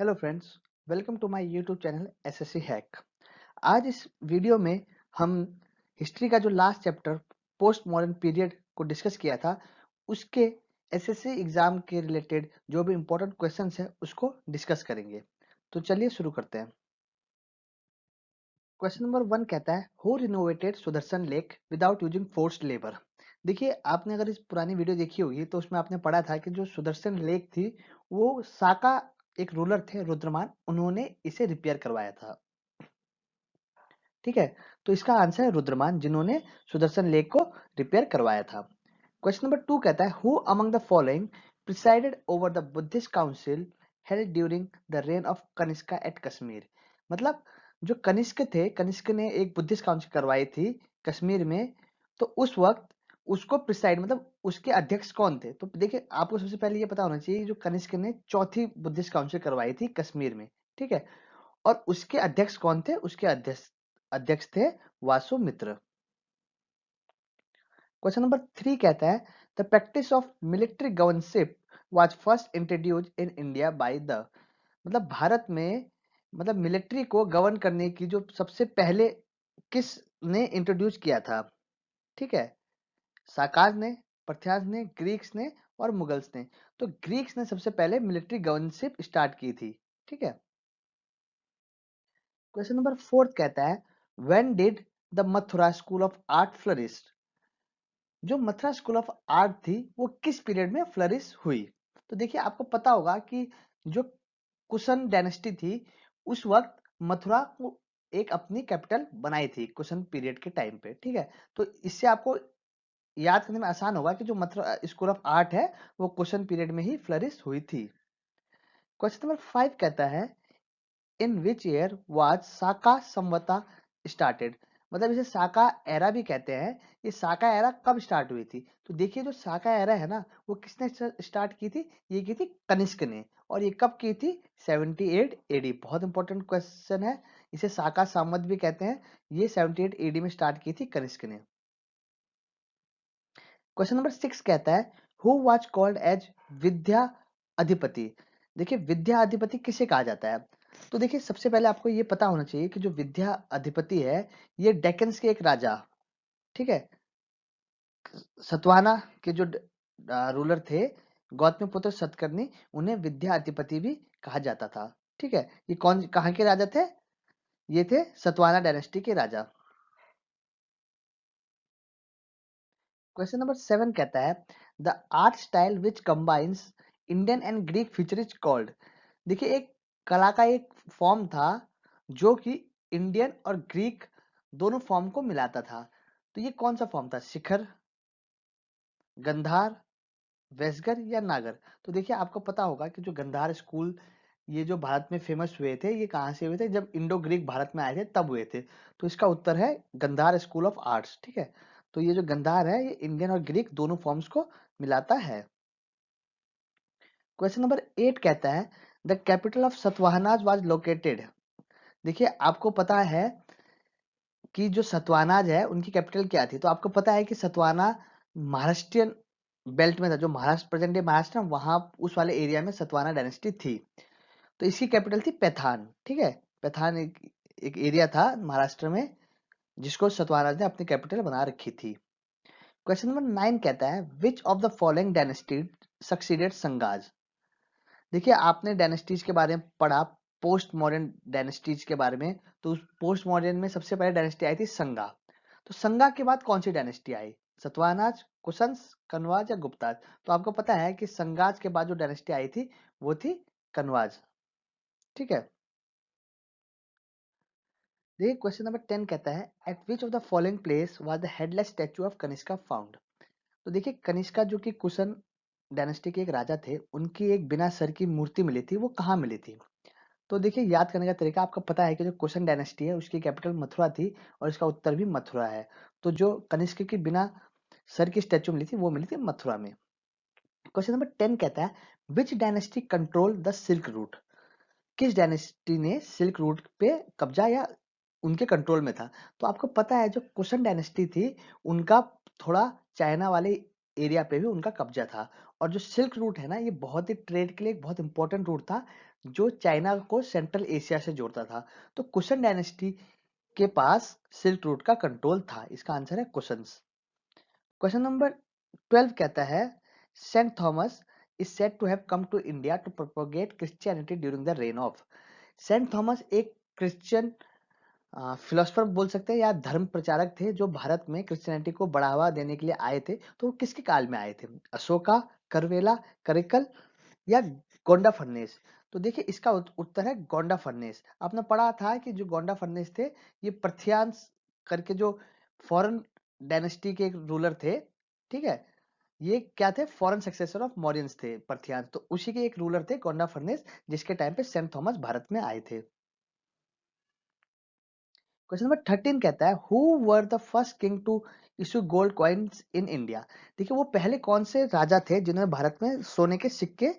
Hello friends, welcome to my YouTube channel SSC hack. आज इस video में हम हिस्ट्री का जो last chapter post modern period को डिस्कस किया था, उसके एसएससी एग्जाम के रिलेटेड जो भी इम्पोर्टेंट क्वेश्चंस है उसको डिस्कस करेंगे। तो चलिए शुरू करते हैं। क्वेश्चन नंबर 1 कहता है, who renovated Sudarshan lake without using forced labour. देखिए, आपने अगर इस पुरानी वीडियो देखी होगी तो उसमें आपने पढ़ा था कि जो सुदर्शन लेक थी वो साका एक रूलर थे रुद्रमान, उन्होंने इसे रिपेयर करवाया था। ठीक है, तो इसका आंसर है रुद्रमान, जिन्होंने सुदर्शन लेक को रिपेयर करवाया था। क्वेश्चन नंबर 2 कहता है, who among the following presided over the Buddhist council held during the reign of Kanishka at Kashmir. मतलब जो कनिष्क थे, कनिष्क ने एक बुद्धिस्ट काउंसिल करवाई थी कश्मीर में, तो उस वक्त उसको प्रिसाइड मतलब उसके अध्यक्ष कौन थे। तो देखिए, आपको सबसे पहले ये पता होना चाहिए जो कनिष्क ने चौथी बुद्धिस्ट काउंसिल करवाई थी कश्मीर में। ठीक है, और उसके अध्यक्ष कौन थे? उसके अध्यक्ष अध्यक्ष थे वासुमित्र। क्वेश्चन नंबर 3 कहता है, the practice of military governorship was first introduced in India by the. मतलब भारत में मतलब मिलिट्री को गवर्न करने की जो सबसे पहले किस ने इंट्रोड्यूस किया था? ठीक है, साकार ने, पर्थियास ने, ग्रीक्स ने और मुगल्स ने। तो ग्रीक्स ने सबसे पहले मिलिट्री गवर्नशिप स्टार्ट की थी। ठीक है, क्वेश्चन नंबर 4 कहता है, when did the Mathura school of art flourish. जो मथुरा स्कूल ऑफ आर्ट थी वो किस पीरियड में फ्लरिश हुई? तो देखिए, आपको पता होगा कि जो कुशन डायनेस्टी थी उस वक्त मथुरा को एक अपनी कैपिटल बनाई थी कुशन पीरियड के टाइम पे। ठीक है, तो इससे आपको याद करने में आसान होगा कि जो मथुरा स्कूल ऑफ आर्ट है वो कुशन पीरियड में ही फ्लरिश हुई थी। क्वेश्चन नंबर 5 कहता है, in which year was Saka Samvat started. मतलब इसे साका एरा भी कहते हैं। ये साका एरा कब स्टार्ट हुई थी? तो देखिए, जो साका एरा है ना वो किसने स्टार्ट की थी? ये की थी कनिष्क ने। और ये कब की थी? 78 एडी। बहुत इंपॉर्टेंट क्वेश्चन है, इसे साका संवत भी कहते हैं। ये 78 एडी में स्टार्ट की थी कनिष्क ने। क्वेश्चन नंबर 6 कहता है, हु वाज कॉल्ड एज विद्या अधिपति। देखिए, विद्या अधिपति किसे कहा जाता है? तो देखिए, सबसे पहले आपको ये पता होना चाहिए कि जो विद्या अधिपति है ये डेक्कन्स के एक राजा, ठीक है, सतवाहना के जो रूलर थे गौतमीपुत्र सतकर्णी, उन्हें विद्या अधिपति भी कहा जाता था। ठीक है, ये कौन कहाँ के राजा थे? ये थे सतवाहना डायनेस्टी के राजा। क्वेश्चन नंबर 7 कहता है, the art style which combines Indian and Greek feature is called. देखिए, एक कला का एक फॉर्म था जो कि इंडियन और ग्रीक दोनों फॉर्म को मिलाता था। तो ये कौन सा फॉर्म था? शिखर, गंधार, वेसगर या नागर। तो देखिए, आपको पता होगा कि जो गंधार स्कूल ये जो भारत में फेमस हुए थे, ये कहाँ से हुए थे? जब इंडो ग्रीक भारत में आए थे तब हुए थे। तो इसका उत्तर है गंधार स्कूल ऑफ आर्ट्स। ठीक है, तो ये जो गंधार है ये इंडियन और ग्रीक दोनों फॉर्म्स को मिलाता है। क्वेश्चन नंबर 8 कहता है, the capital of Satavahanas was located. देखिए, आपको पता है कि जो सतवाहनाज है उनकी कैपिटल क्या थी? तो आपको पता है कि सतवाहना महाराष्ट्रियन बेल्ट में था। जो महाराष्ट्र, प्रेजेंट डे महाराष्ट्र, वहां उस वाले एरिया में सतवाहना डायनेस्टी थी। तो इसकी कैपिटल थी पैथान। ठीक है, पैथान एक एरिया था महाराष्ट्र में जिसको सतवाहना ने अपनी कैपिटल बना रखी थी। क्वेश्चन नंबर 9 कहता है, which of the following dynasty succeeded Sangaj. देखिए, आपने डायनेस्टीज के बारे में पढ़ा, पोस्ट मॉडर्न डायनेस्टीज के बारे में। तो उस पोस्ट मॉडर्न में सबसे पहले डायनेस्टी आई थी संगा। तो संगा के बाद कौन सी डायनेस्टी आई? सतवाहनाज, कुशंस, कनवाज या गुप्ताज। तो आपको पता है कि संगाज के बाद जो डायनेस्टी आई थी वो थी कनवाज। ठीक है, देखिए, क्वेश्चन नंबर 10 कहता है, eight which of the following place was the headless statue of Kanishka found. तो देखिए, कनिष्का जो कि कुशन डायनेस्टी के एक राजा थे, उनकी एक बिना सर की मूर्ति मिली थी। वो कहाँ मिली थी? तो देखिए, याद करने का तरीका आपको पता है कि जो कुशन डायनेस्टी है उसकी कैपिटल मथुरा थी और इसका उत्तर भी मथुरा है। तो जो कनिष्क की बिना सर की स्टैचू मिली थी वो मिली थी मथुरा में। क्वेश्चन नंबर 10 कहता है, विच dynasty control the silk route. किस डायनेस्टी ने सिल्क रूट पे कब्जा या उनके कंट्रोल में था? तो आपको पता है जो कुशन डायनेस्टी थी उनका थोड़ा चाइना वाले एरिया पे भी उनका कब्जा था। और जो सिल्क रूट है ना, ये बहुत ही ट्रेड के लिए एक बहुत इंपॉर्टेंट रूट था, जो चाइना को सेंट्रल एशिया से जोड़ता था। तो कुशन डायनेस्टी के पास सिल्क रूट का कंट्रोल था। इसका आंसर है कुशन्स। क्वेश्चन नंबर 12 कहता है, Saint Thomas is said to have come to India to propagate Christianity during the reign of. Saint Thomas एक क्रिश्चियन फिलोसफर बोल सकते हैं या धर्म प्रचारक थे, जो भारत में क्रिश्चियनिटी को बढ़ावा देने के लिए आए थे। तो वो किसके काल में आए थे? अशोका, करवेला, करिकल या गोंडा फर्नेस? तो देखिए, इसका उत्तर है गोंडा फर्नेस। आपने पढ़ा था कि जो गोंडा फर्नेस थे, ये प्रथियांस करके जो फॉरेन डायनेस्टी के एक रूलर थे, ठीक है, ये क्या थे? फॉरेन सक्सेसर ऑफ मौर्यंस थे प्रथियांस। तो उसी के एक रूलर थे गोंडा फर्नेस, जिसके टाइम पे सेंट थॉमस भारत में आए थे। क्वेश्चन नंबर 13 कहता है, who were the first king to issue gold coins in India? देखिए, वो पहले कौन से राजा थे जिन्होंने भारत में सोने के सिक्के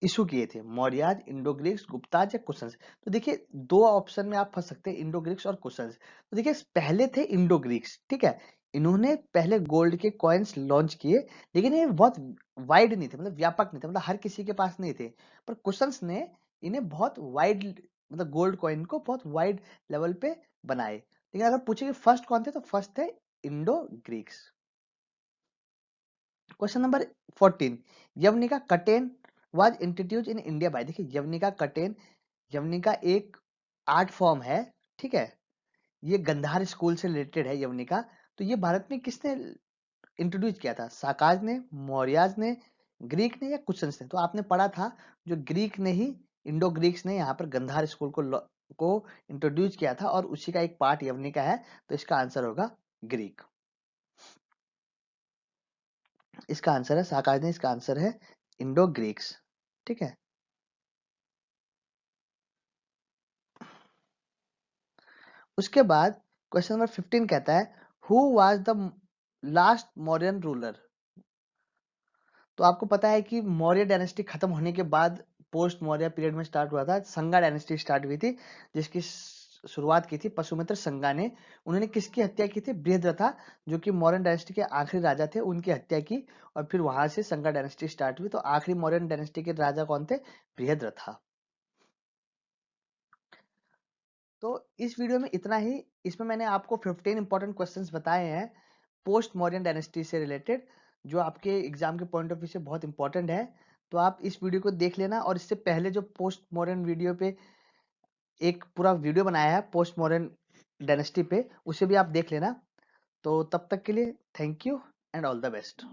इशू किए थे? मौर्याज, इंडो ग्रीक्स, गुप्ताज या कुशन्स? तो देखिए, दो ऑप्शन में आप फंस सकते हैं, इंडो ग्रीक्स और कुशन्स। तो देखिए, पहले थे इंडो ग्रीक्स, ठीक है, इन्होंने पहले गोल्ड के कॉइन्स लॉन्च किए, लेकिन ये बहुत वाइड नहीं थे, मतलब व्यापक नहीं थे, मतलब हर किसी के पास नहीं थे। पर कुशन्स ने इन्हें बहुत वाइड, मतलब गोल्ड कॉइन को बहुत वाइड लेवल पे बनाए। लेकिन अगर पूछे कि फर्स्ट कौन थे, तो फर्स्ट थे Indo Greeks. Question number 14, yavanika curtain was introduce in India by? देखिए, यवनिका कटेन, यवनिका एक आर्ट फॉर्म है, ठीक है, ये गंधार स्कूल से रिलेटेड है यवनिका। तो ये भारत में किसने इंट्रोड्यूस किया था? साकाज ने, मौर्याज ने, ग्रीक ने या कुशन्स ने? तो आपने पढ़ा था, जो ग्रीक ने ही, इंडो ग्रीक्स ने यहाँ पर गंधार स्कूल को इंट्रोड्यूस किया था, और उसी का एक पार्ट यवनिका है। तो इसका आंसर होगा ग्रीक। इसका आंसर है साकाज ने, इसका आंसर है इंडो ग्रीक्स, ठीक है। उसके बाद क्वेश्चन नंबर 15 कहता है, who was the last Mauryan ruler? तो आपको पता है कि मौर्य डायनेस्टी खत्म होने के बाद पोस्ट मौर्य पीरियड में स्टार्ट हुआ था, संगा डायनेस्टी स्टार्ट हुई थी, जिसकी शुरुआत की थी पशुमित्र संगा ने। उन्होंने किसकी हत्या की थी? बृहद्रथा, जो कि मौर्य डायनेस्टी के आखिरी राजा थे, उनकी हत्या की, और फिर वहां से संगा डायनेस्टी स्टार्ट हुई। तो आखिरी मौर्य डायनेस्टी के राजा कौन थे? बृहद्रथा। तो इस वीडियो में इतना ही। इसमें मैंने आपको 15 इंपॉर्टेंट क्वेश्चंस बताए हैं पोस्ट मॉडर्न डायनेस्टी से रिलेटेड, जो आपके एग्जाम के पॉइंट ऑफ व्यू से बहुत इंपॉर्टेंट है। तो आप इस वीडियो को देख लेना, और इससे पहले जो पोस्ट मॉडर्न वीडियो पे एक पूरा वीडियो बनाया है पोस्ट मॉडर्न डायनेस्टी पे, उसे भी आप देख लेना। तो तब तक के लिए thank you and all the best.